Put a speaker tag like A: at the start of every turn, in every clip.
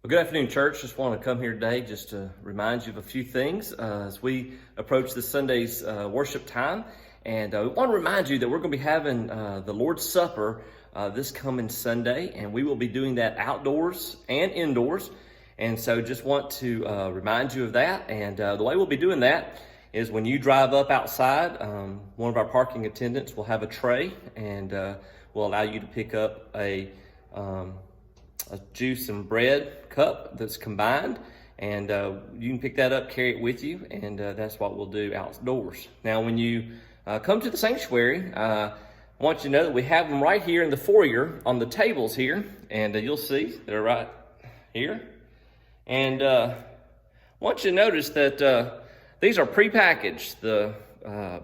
A: Well, good afternoon, church. Just want to come here today just to remind you of a few things as we approach this Sunday's worship time. And we want to remind you that we're going to be having the Lord's Supper this coming Sunday, and we will be doing that outdoors and indoors. And so just want to remind you of that. And the way we'll be doing that is when you drive up outside, one of our parking attendants will have a tray and will allow you to pick up a juice and bread cup that's combined, and you can pick that up, carry it with you, and that's what we'll do outdoors. Now, when you come to the sanctuary, I want you to know that we have them right here in the foyer on the tables here, and you'll see they're right here. And I want you to notice that these are prepackaged. The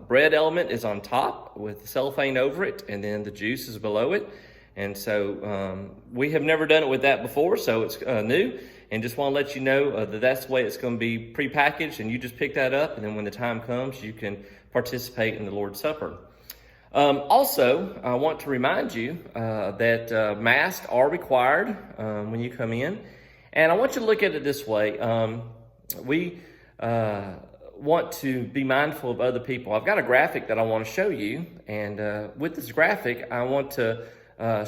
A: bread element is on top with cellophane over it, and then the juice is below it. And so we have never done it with that before, so it's new. And just want to let you know that that's the way it's going to be prepackaged, and you just pick that up, and then when the time comes, you can participate in the Lord's Supper. Also, I want to remind you that masks are required when you come in. And I want you to look at it this way. We want to be mindful of other people. I've got a graphic that I want to show you, and with this graphic, I want to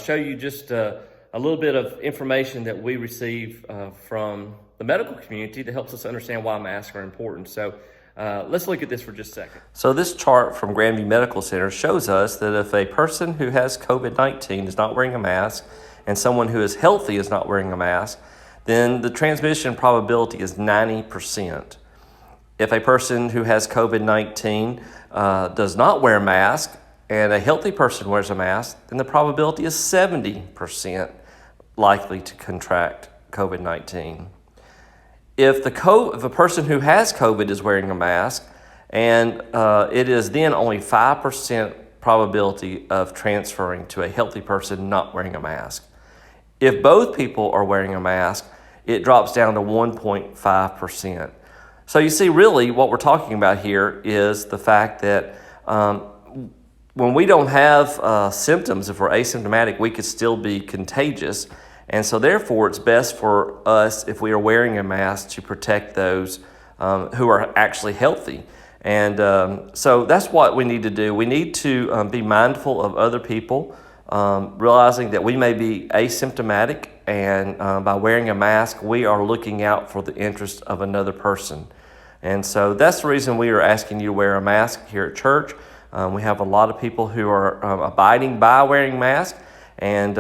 A: show you just a little bit of information that we receive from the medical community that helps us understand why masks are important. So let's look at this for just a second. So this chart from Grandview Medical Center shows us that if a person who has COVID-19 is not wearing a mask and someone who is healthy is not wearing a mask, then the transmission probability is 90%. If a person who has COVID-19 does not wear a mask and a healthy person wears a mask, then the probability is 70% likely to contract COVID-19. If a person who has COVID is wearing a mask, and it is then only 5% probability of transferring to a healthy person not wearing a mask. If both people are wearing a mask, it drops down to 1.5%. So you see, really, what we're talking about here is the fact that when we don't have symptoms, if we're asymptomatic, we could still be contagious. And so therefore, it's best for us, if we are wearing a mask, to protect those who are actually healthy. And so that's what we need to do. We need to be mindful of other people, realizing that we may be asymptomatic, and by wearing a mask, we are looking out for the interest of another person. And so that's the reason we are asking you to wear a mask here at church. We have a lot of people who are abiding by wearing masks, and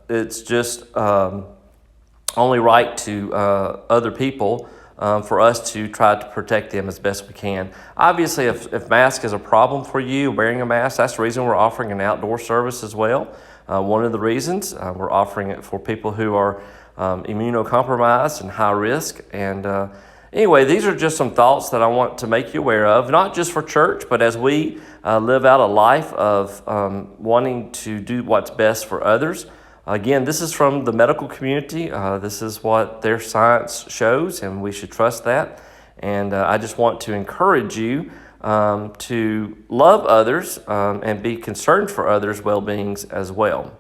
A: it's just only right to other people for us to try to protect them as best we can. Obviously, if mask is a problem for you, wearing a mask, that's the reason we're offering an outdoor service as well. One of the reasons we're offering it for people who are immunocompromised and high risk. And anyway, these are just some thoughts that I want to make you aware of, not just for church, but as we live out a life of wanting to do what's best for others. Again, this is from the medical community. This is what their science shows, and we should trust that. And I just want to encourage you to love others and be concerned for others' well-beings as well.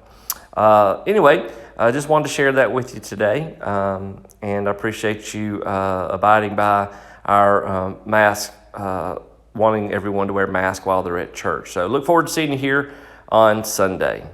A: Anyway, I just wanted to share that with you today, and I appreciate you abiding by our mask, wanting everyone to wear a mask while they're at church. So look forward to seeing you here on Sunday.